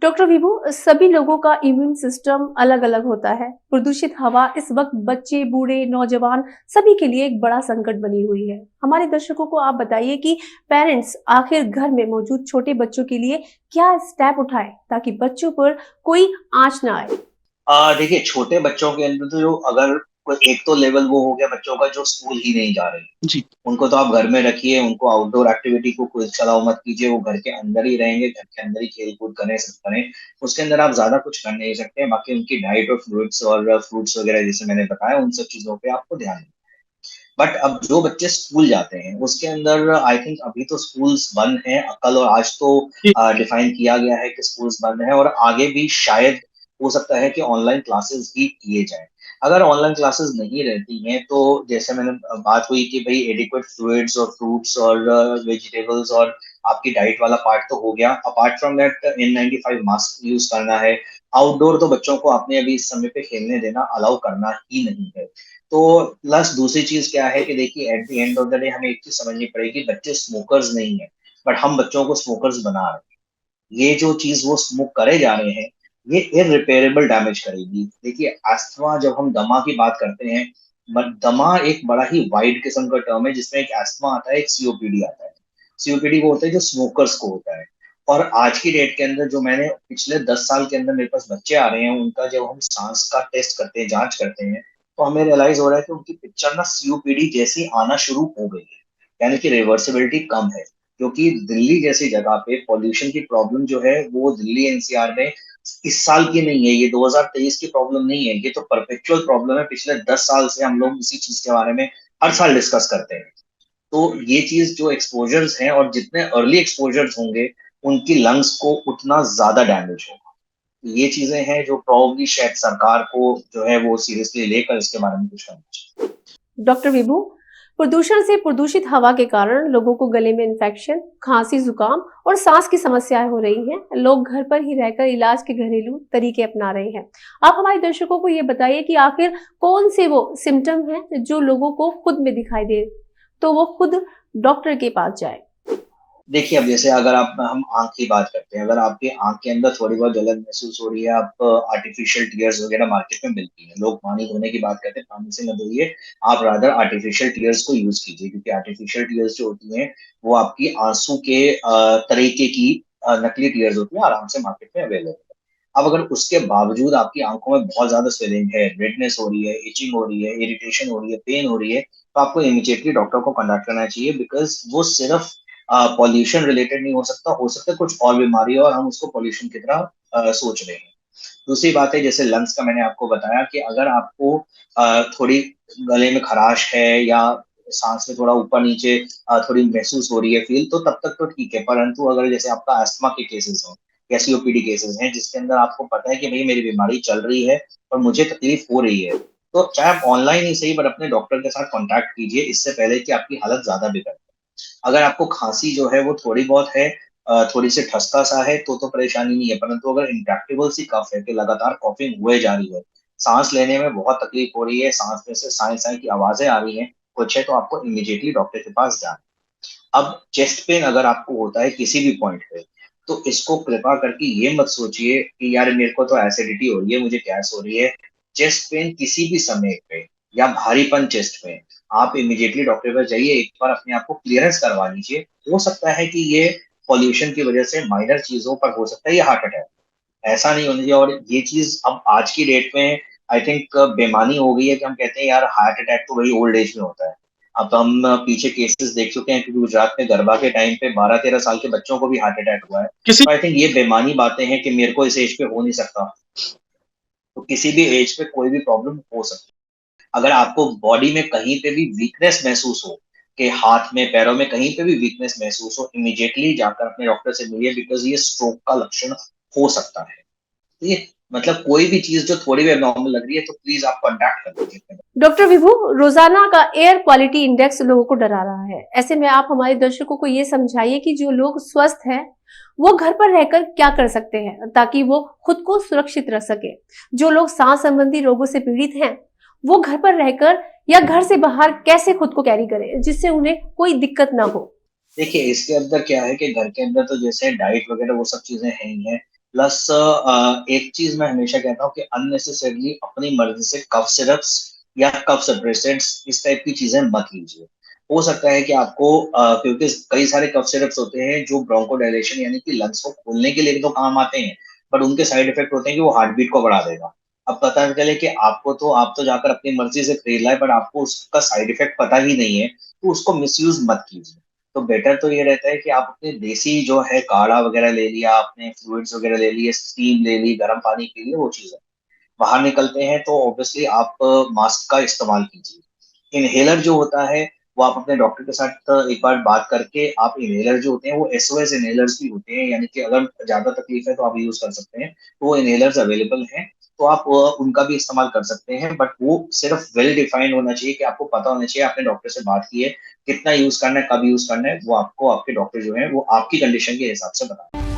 Doctor विभू, सभी लोगों का इम्यून सिस्टम अलग अलग होता है। प्रदूषित हवा इस वक्त बच्चे, बूढ़े, नौजवान सभी के लिए एक बड़ा संकट बनी हुई है। हमारे दर्शकों को आप बताइए कि पेरेंट्स आखिर घर में मौजूद छोटे बच्चों के लिए क्या स्टेप उठाए ताकि बच्चों पर कोई आंच ना आए। देखिए छोटे बच्चों के अंदर तो जो अगर कोई एक तो लेवल वो हो गया बच्चों का जो स्कूल ही नहीं जा रहे। जी। उनको तो आप घर में रखिए, उनको आउटडोर एक्टिविटी को कोई चलाओ मत कीजिए, वो घर के अंदर ही रहेंगे, घर के अंदर ही खेल-कूद करें, सब करें। उसके अंदर आप ज़्यादा कुछ कर नहीं सकते, बाकी उनकी डाइट और फ्रूट्स वगैरह जैसे मैंने बताया, उन सब चीज़ों पे आपको ध्यान देना। बट अब जो बच्चे स्कूल जाते हैं, उसके अंदर आई थिंक अभी तो स्कूल्स बंद हैं, कल और आज तो डिफाइन किया गया है कि स्कूल्स बंद हैं और आगे भी शायद हो सकता है कि ऑनलाइन क्लासेस भी किए जाएँ। अगर ऑनलाइन क्लासेस नहीं रहती हैं, तो जैसे मैंने बात हुई कि भई एडिक्वेट फ्लूइड्स और फ्रूट्स और वेजिटेबल्स और आपकी डाइट वाला पार्ट तो हो गया। Apart from that N95 mask use करना है। आउटडोर तो बच्चों को आपने अभी इस समय पे खेलने देना अलाउ करना ही नहीं है। तो प्लस दूसरी चीज़ क्या है कि देखिए at the end of the day हमें एक चीज़ समझनी पड़ेगी, बच्चे स्मोकर्स नहीं हैं, बट हम बच्चों को स्मोकर्स बना रहे हैं। ये जो चीज़ वो स्मोक करे जा रहे हैं, ये इर्रिपेयरेबल डैमेज करेगी। देखिए अस्थमा जब हम दमा की बात करते हैं, बट दमा एक बड़ा ही वाइड किस्म का टर्म है जिसमें एक अस्थमा आता है, एक सीओपीडी आता है। सीओपीडी वो होता है जो स्मोकर्स को होता है। और आज की डेट के अंदर जो मैंने पिछले 10 साल के अंदर मेरे पास बच्चे आ रहे हैं, उनका जब हम साँस का टेस्ट करते हैं, जाँच करते हैं, तो हमें रियलाइज़ हो रहा है कि उनकी पिक्चर ना सीओपीडी जैसी आना शुरू हो गई है। यानी कि रिवर्सिबिलिटी कम है। क्योंकि दिल्ली जैसी जगह पे पॉल्यूशन की प्रॉब्लम जो है वो दिल्ली एनसीआर में इस साल की नहीं है, ये 2023 की प्रॉब्लम नहीं है, ये तो परपेचुअल प्रॉब्लम है। पिछले 10 साल से हम लोग इसी चीज़ के बारे में हर साल डिस्कस करते हैं। तो ये चीज़ जो एक्सपोज़र्स हैं और जितने अर्ली एक्सपोज़र्स होंगे, उनकी लंग्स को उतना ज़्यादा डैमेज होगा। ये चीज़ें हैं जो प्रोबब्ली शायद सरकार को जो है वो सीरियसली लेकर इसके बारे में कुछ करना चाहिए। डॉक्टर विभू, प्रदूषण से प्रदूषित हवा के कारण लोगों को गले में इन्फेक्शन, खांसी, जुकाम और सांस की समस्याएं हो रही हैं। लोग घर पर ही रहकर इलाज के घरेलू तरीके अपना रहे हैं। आप हमारे दर्शकों को ये बताइए कि आखिर कौन से वो सिम्टम हैं जो लोगों को खुद में दिखाई दे, तो वो खुद डॉक्टर के पास जाए। देखिए, अब जैसे अगर आप हम आँख की बात करते हैं, अगर आपकी आँख के अंदर थोड़ी बहुत जलन महसूस हो रही है, आप आर्टिफ़िशियल टियर्स वग़ैरह मार्केट में मिलती हैं। लोग पानी धोने की बात करते हैं, पानी से मत धोइए, आप रादर आर्टिफ़िशियल टियर्स को यूज़ कीजिए क्योंकि आर्टिफ़िशियल टियर्स जो होती हैं, वो आपकी आँसू के तरीके की नकली टियर्स होती हैं, आराम से मार्केट में अवेलेबल है। अब अगर उसके बावजूद आपकी आँखों में बहुत ज़्यादा स्वेलिंग है, रेडनेस हो रही है, इचिंग हो रही है, इरिटेशन हो रही है, पेन हो रही है, तो आपको इमीडिएटली डॉक्टर को कॉन्टैक्ट करना चाहिए बिकॉज़ वो सिर्फ़ पॉल्यूशन रिलेटेड नहीं हो सकता है कुछ और बीमारी है और हम उसको पॉल्यूशन की तरह सोच रहे हैं। दूसरी बात है जैसे लंग्स का मैंने आपको बताया कि अगर आपको थोड़ी गले में खराश है या साँस में थोड़ा ऊपर-नीचे थोड़ी महसूस हो रही है फ़ील तो तब तक तो ठीक है, परंतु अगर जैसे आपका अस्थमा के केसेज़ हों या सीओपीडी केसेज़ हैं जिसके अंदर आपको पता है कि भई मेरी बीमारी चल रही है और मुझे तकलीफ़ हो रही है, तो चाहे आप ऑनलाइन ही सही बट अपने डॉक्टर के साथ कॉन्टैक्ट कीजिए इससे पहले कि आपकी हालत ज़्यादा बिगड़ जाए। अगर आपको खाँसी जो है वो थोड़ी बहुत है थोड़ी-सी ठसका-सा है तो परेशानी नहीं है, परंतु अगर इंट्रैक्टेबल सी कफ है कि लगातार कॉफ़िंग हुए जा रही है, साँस लेने में बहुत तकलीफ हो रही है, साँस में से साँय-साँय की आवाज़ें आ रही हैं, कुछ है तो आपको इमीडिएटली डॉक्टर के पास जाना है। अब चेस्ट पेन अगर आपको होता है किसी भी पॉइंट पे, तो इसको कृपा करके ये मत सोचिए कि यार मेरे को तो एसिडिटी हो रही है, मुझे गैस हो रही है। चेस्ट पेन किसी भी समय पे या भारीपन चेस्ट में, आप इमीडिएटली डॉक्टर के पास जाइए, एक बार अपने आप को क्लीयरेंस करवा लीजिए। हो सकता है कि ये पॉल्यूशन की वजह से माइनर चीज़ों पर हो सकता है ये हार्ट अटैक। ऐसा नहीं होना चाहिए और ये चीज़ अब आज की डेट में आई थिंक बेईमानी हो गई है कि हम कहते हैं यार हार्ट अटैक तो वही ओल्ड एज में होता है। अब हम पीछे केसेस देख चुके हैं क्योंकि गुजरात में गरबा के टाइम पे 12-13 साल के बच्चों को भी हार्ट अटैक हुआ है। तो आई थिंक ये बेईमानी बातें हैं कि मेरे को इस एज पे हो नहीं सकता। तो किसी भी एज पे कोई भी प्रॉब्लम हो सकती है। अगर आपको बॉडी में कहीं पे भी वीकनेस महसूस हो, कि हाथ में, पैरों में कहीं पे भी वीकनेस महसूस हो, इमीडिएटली जाकर अपने डॉक्टर से मिलिए बिकॉज़ ये स्ट्रोक का लक्षण हो सकता है। ये मतलब कोई भी चीज़ जो थोड़ी भी एब्नॉर्मल लग रही है तो प्लीज़ आप कॉन्टैक्ट कर लीजिए। डॉक्टर विभू, रोजाना का एयर क्वालिटी इंडेक्स लोगों को डरा रहा है। ऐसे में आप हमारे दर्शकों को ये समझाइए कि जो लोग स्वस्थ हैं वो घर पर रहकर क्या कर सकते हैं ताकि वो खुद को सुरक्षित रख सके। जो लोग सांस संबंधी रोगों से पीड़ित हैं वो घर पर रहकर या घर से बाहर कैसे खुद को कैरी करें जिससे उन्हें कोई दिक्कत ना हो। देखिए, इसके अंदर क्या है कि घर के अंदर तो जैसे डाइट वगैरह वो सब चीज़ें हैं ही हैं। प्लस एक चीज मैं हमेशा कहता हूँ कि अननेसेसरली अपनी मर्जी से कफ सिरप्स या कफ सप्रेसेंट्स इस टाइप की चीजें मत लीजिए। हो सकता है कि आपको क्योंकि कई सारे कफ सिरप्स होते हैं जो ब्रोंकोडायलेशन यानी कि लंग्स को खोलने के लिए तो काम आते हैं, बट उनके साइड इफेक्ट होते हैं कि वो हार्ट बीट को बढ़ा देगा। अब पता चले कि आप तो जाकर अपनी मर्जी से खरीद लाए, बट आपको उसका साइड इफेक्ट पता ही नहीं है, तो उसको मिसयूज मत कीजिए। तो बेटर तो ये रहता है कि आप अपने देसी जो है काढ़ा वगैरह ले लिया, आपने फ्लूइड्स वगैरह ले लिए, स्टीम ले ली, गर्म पानी पी लिया, वो चीज़ें। बाहर निकलते हैं तो ऑब्वियसली आप मास्क का इस्तेमाल कीजिए। इन्हेलर जो होता है वो आप अपने डॉक्टर के साथ एक बार बात करके आप इन्हेलर जो होते हैं वो एसओएस इन्हेलर्स भी होते हैं, यानी कि अगर ज़्यादा तकलीफ है तो आप यूज़ कर सकते हैं। तो वो इन्हेलर्स अवेलेबल हैं, तो आप उनका भी इस्तेमाल कर सकते हैं, बट वो सिर्फ वेल डिफाइंड होना चाहिए कि आपको पता होना चाहिए, आपने डॉक्टर से बात की है, कितना यूज़ करना है, कब यूज़ करना है, वो आपको आपके डॉक्टर जो हैं वो आपकी कंडीशन के हिसाब से बताएँ।